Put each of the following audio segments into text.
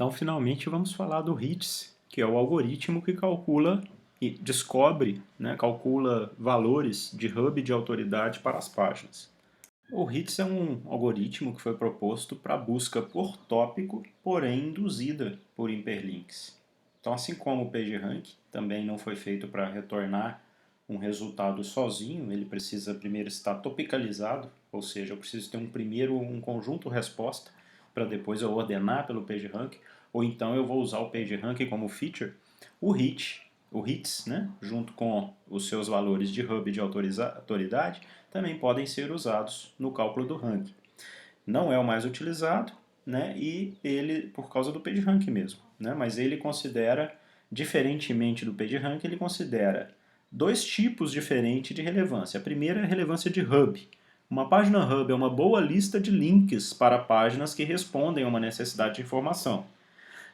Então, finalmente, vamos falar do HITS, que é o algoritmo que calcula e descobre, calcula valores de hub de autoridade para as páginas. O HITS é um algoritmo que foi proposto para busca por tópico, porém induzida por hiperlinks. Então, assim como o PageRank também não foi feito para retornar um resultado sozinho, ele precisa primeiro estar topicalizado, ou seja, eu preciso ter um conjunto resposta para depois eu ordenar pelo PageRank, ou então eu vou usar o PageRank como feature. O HITS, junto com os seus valores de hub de autoridade, também podem ser usados no cálculo do ranking. Não é o mais utilizado, e ele, por causa do PageRank mesmo, mas ele considera, diferentemente do PageRank, ele considera dois tipos diferentes de relevância. A primeira é a relevância de hub. Uma página hub é uma boa lista de links para páginas que respondem a uma necessidade de informação.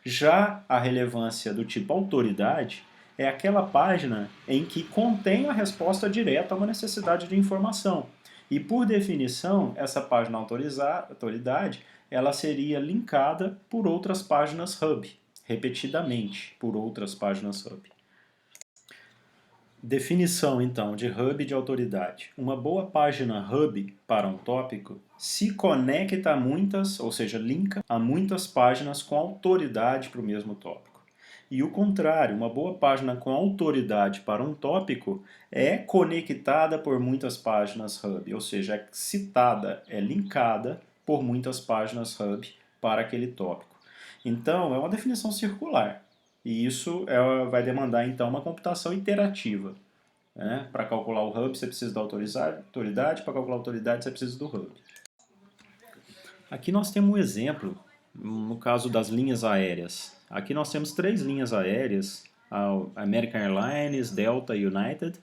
Já a relevância do tipo autoridade é aquela página em que contém a resposta direta a uma necessidade de informação. E por definição, essa página autoridade, ela seria linkada por outras páginas hub, repetidamente por outras páginas hub. Definição, então, de hub de autoridade. Uma boa página hub para um tópico se conecta a muitas, ou seja, linka a muitas páginas com autoridade para o mesmo tópico. E o contrário, uma boa página com autoridade para um tópico é conectada por muitas páginas hub, ou seja, é citada, é linkada por muitas páginas hub para aquele tópico. Então, é uma definição circular. E isso vai demandar, então, uma computação iterativa. Para calcular o hub, você precisa da autoridade, para calcular a autoridade, você precisa do hub. Aqui nós temos um exemplo, no caso das linhas aéreas. Aqui nós temos 3 linhas aéreas, a American Airlines, Delta e United,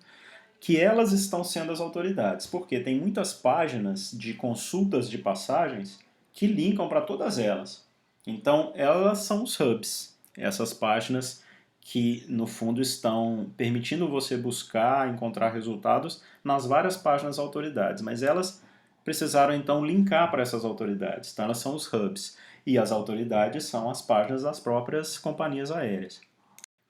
que elas estão sendo as autoridades, porque tem muitas páginas de consultas de passagens que linkam para todas elas. Então, elas são os hubs. Essas páginas que, no fundo, estão permitindo você buscar, encontrar resultados nas várias páginas autoridades, mas elas precisaram, então, linkar para essas autoridades. Então, elas são os hubs. E as autoridades são as páginas das próprias companhias aéreas.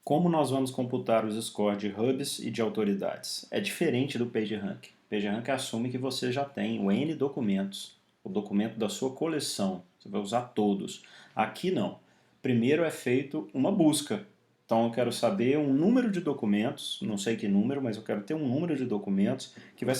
Como nós vamos computar os scores de hubs e de autoridades? É diferente do PageRank. O PageRank assume que você já tem o N documentos, o documento da sua coleção. Você vai usar todos. Aqui não. Primeiro é feito uma busca. Então eu quero saber um número de documentos, não sei que número, mas eu quero ter um número de documentos que vai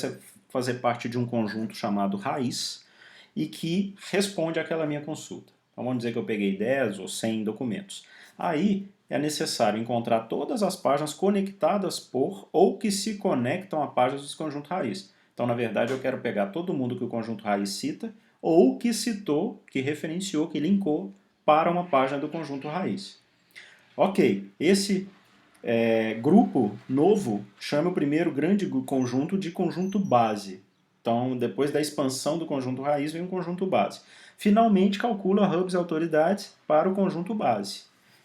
fazer parte de um conjunto chamado raiz e que responde àquela minha consulta. Então vamos dizer que eu peguei 10 ou 100 documentos. Aí é necessário encontrar todas as páginas conectadas por ou que se conectam a páginas desse conjunto raiz. Então, na verdade, eu quero pegar todo mundo que o conjunto raiz cita ou que citou, que referenciou, que linkou para uma página do conjunto raiz. Ok, esse grupo novo chama o primeiro grande conjunto de conjunto base. Então, depois da expansão do conjunto raiz, vem um conjunto base. Finalmente, calcula hubs e autoridades para o conjunto base,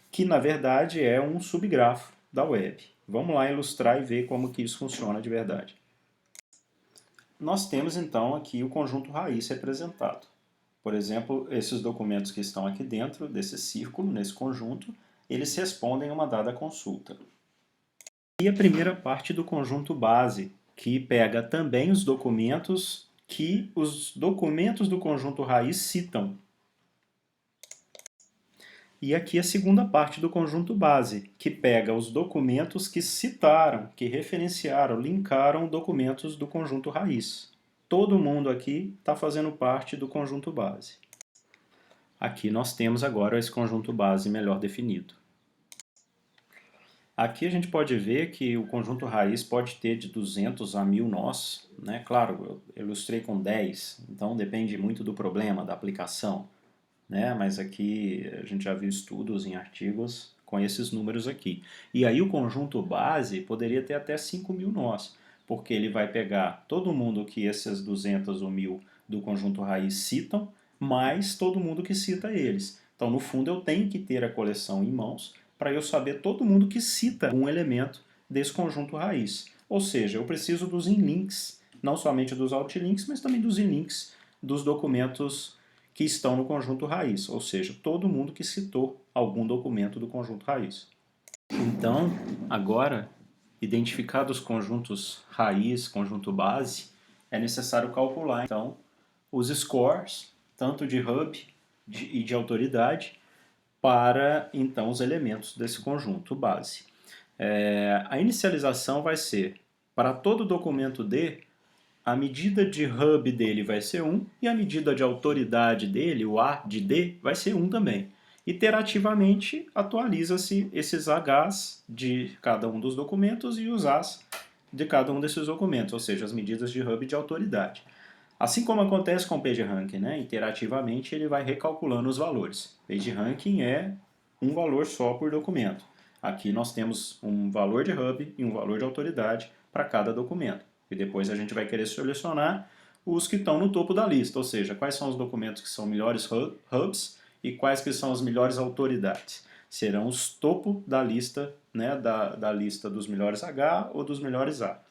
que na verdade é um subgrafo da web. Vamos lá ilustrar e ver como que isso funciona de verdade. Nós temos então aqui o conjunto raiz representado. Por exemplo, esses documentos que estão aqui dentro desse círculo, nesse conjunto, eles respondem a uma dada consulta. E a primeira parte do conjunto base, que pega também os documentos que os documentos do conjunto raiz citam. E aqui a segunda parte do conjunto base, que pega os documentos que citaram, que referenciaram, linkaram documentos do conjunto raiz. Todo mundo aqui está fazendo parte do conjunto base. Aqui nós temos agora esse conjunto base melhor definido. Aqui a gente pode ver que o conjunto raiz pode ter de 200 a 1000 nós. Claro, eu ilustrei com 10, então depende muito do problema, da aplicação. Mas aqui a gente já viu estudos em artigos com esses números aqui. E aí o conjunto base poderia ter até 5000 nós, porque ele vai pegar todo mundo que esses 200 ou 1000 do conjunto raiz citam, mais todo mundo que cita eles. Então, no fundo, eu tenho que ter a coleção em mãos para eu saber todo mundo que cita um elemento desse conjunto raiz. Ou seja, eu preciso dos inlinks, não somente dos outlinks, mas também dos inlinks dos documentos que estão no conjunto raiz, ou seja, todo mundo que citou algum documento do conjunto raiz. Então, agora, identificados os conjuntos raiz, conjunto base, é necessário calcular, então, os scores, tanto de hub e de autoridade, para, então, os elementos desse conjunto base. A inicialização vai ser, para todo documento D, a medida de hub dele vai ser 1 e a medida de autoridade dele, o A de D, vai ser 1 também. Iterativamente atualiza-se esses Hs de cada um dos documentos e os As de cada um desses documentos, ou seja, as medidas de hub e de autoridade. Assim como acontece com o PageRank, né? Iterativamente ele vai recalculando os valores. PageRank é um valor só por documento. Aqui nós temos um valor de hub e um valor de autoridade para cada documento. E depois a gente vai querer selecionar os que estão no topo da lista, ou seja, quais são os documentos que são melhores hubs e quais que são as melhores autoridades. Serão os topo da lista, né, da lista dos melhores H ou dos melhores A.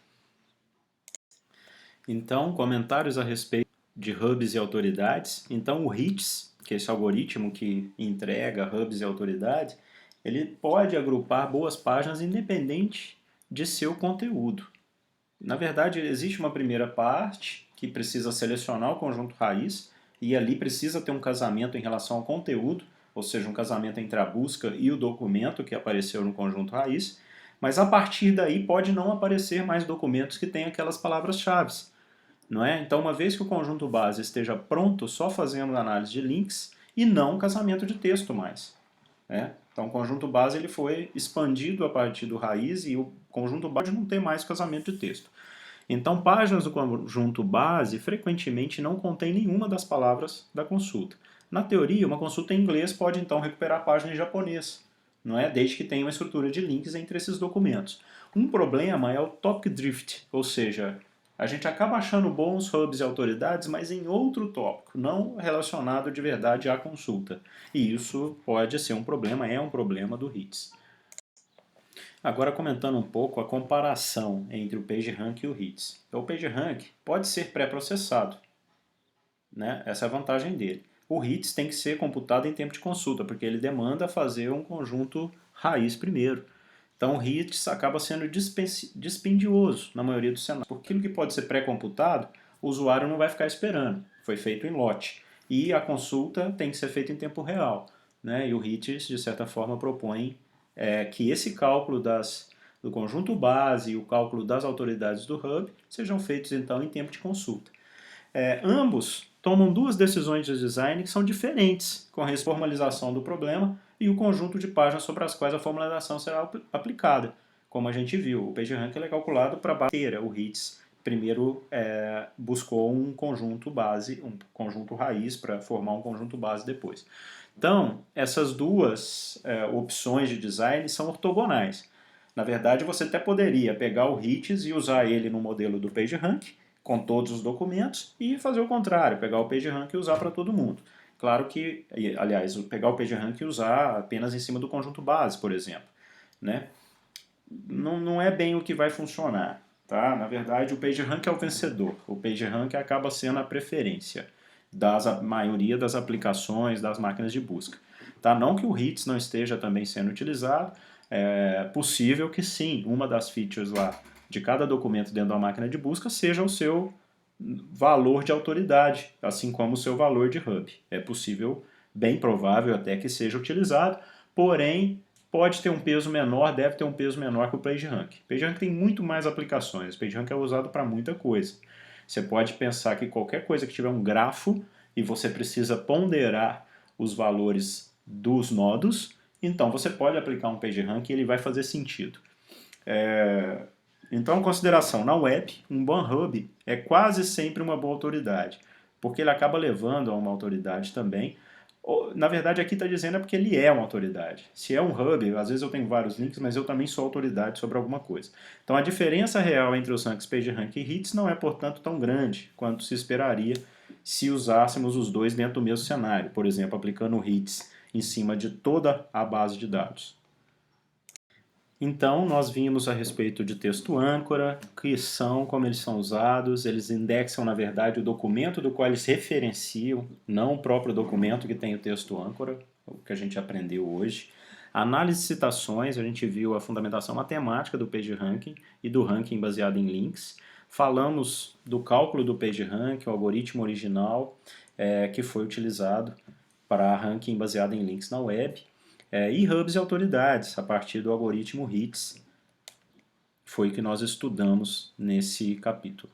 Então, comentários a respeito de hubs e autoridades. Então, o HITS, que é esse algoritmo que entrega hubs e autoridades, ele pode agrupar boas páginas independente de seu conteúdo. Na verdade, existe uma primeira parte que precisa selecionar o conjunto raiz e ali precisa ter um casamento em relação ao conteúdo, ou seja, um casamento entre a busca e o documento que apareceu no conjunto raiz, mas a partir daí pode não aparecer mais documentos que têm aquelas palavras-chave. Não é? Então, uma vez que o conjunto base esteja pronto, só fazemos análise de links e não casamento de texto mais. Né? Então, o conjunto base ele foi expandido a partir do raiz e o conjunto base não tem mais casamento de texto. Então, páginas do conjunto base frequentemente não contém nenhuma das palavras da consulta. Na teoria, uma consulta em inglês pode então recuperar a página em japonês, não é? Desde que tenha uma estrutura de links entre esses documentos. Um problema é o topic drift, ou seja, a gente acaba achando bons hubs e autoridades, mas em outro tópico, não relacionado de verdade à consulta. E isso pode ser um problema, é um problema do HITS. Agora comentando um pouco a comparação entre o PageRank e o HITS. O PageRank pode ser pré-processado, né? Essa é a vantagem dele. O HITS tem que ser computado em tempo de consulta, porque ele demanda fazer um conjunto raiz primeiro. Então o HITS acaba sendo dispendioso na maioria dos cenários. Porque aquilo que pode ser pré-computado, o usuário não vai ficar esperando. Foi feito em lote. E a consulta tem que ser feita em tempo real. Né? E o HITS, de certa forma, propõe que esse cálculo do conjunto base e o cálculo das autoridades do hub sejam feitos então em tempo de consulta. Ambos tomam duas decisões de design que são diferentes com a formalização do problema e o conjunto de páginas sobre as quais a formalização será aplicada. Como a gente viu, o PageRank é calculado para a base inteira. O HITS primeiro buscou um conjunto base, um conjunto raiz para formar um conjunto base depois. Então, essas duas opções de design são ortogonais. Na verdade, você até poderia pegar o HITS e usar ele no modelo do PageRank, com todos os documentos, e fazer o contrário, pegar o PageRank e usar para todo mundo. Claro que, aliás, pegar o PageRank e usar apenas em cima do conjunto base, por exemplo. Né? Não é bem o que vai funcionar. Tá? Na verdade, o PageRank é o vencedor. O PageRank acaba sendo a preferência da maioria das aplicações, das máquinas de busca. Tá? Não que o HITS não esteja também sendo utilizado, é possível que sim, uma das features lá de cada documento dentro da máquina de busca seja o seu valor de autoridade, assim como o seu valor de hub. É possível, bem provável até que seja utilizado, porém pode ter um peso menor, deve ter um peso menor que o PageRank. O PageRank tem muito mais aplicações, o PageRank é usado para muita coisa. Você pode pensar que qualquer coisa que tiver um grafo e você precisa ponderar os valores dos nodos, então você pode aplicar um PageRank e ele vai fazer sentido. Então, consideração, na web, um bom hub é quase sempre uma boa autoridade, porque ele acaba levando a uma autoridade também. Na verdade, aqui está dizendo porque ele é uma autoridade. Se é um hub, às vezes eu tenho vários links, mas eu também sou autoridade sobre alguma coisa. Então, a diferença real entre os ranks PageRank e HITS não é, portanto, tão grande quanto se esperaria se usássemos os dois dentro do mesmo cenário. Por exemplo, aplicando o HITS em cima de toda a base de dados. Então, nós vimos a respeito de texto âncora, que são, como eles são usados, eles indexam, na verdade, o documento do qual eles referenciam, não o próprio documento que tem o texto âncora, o que a gente aprendeu hoje. Análise de citações, a gente viu a fundamentação matemática do PageRank e do ranking baseado em links. Falamos do cálculo do PageRank, o algoritmo original que foi utilizado para ranking baseado em links na web. E hubs e autoridades, a partir do algoritmo HITS, foi o que nós estudamos nesse capítulo.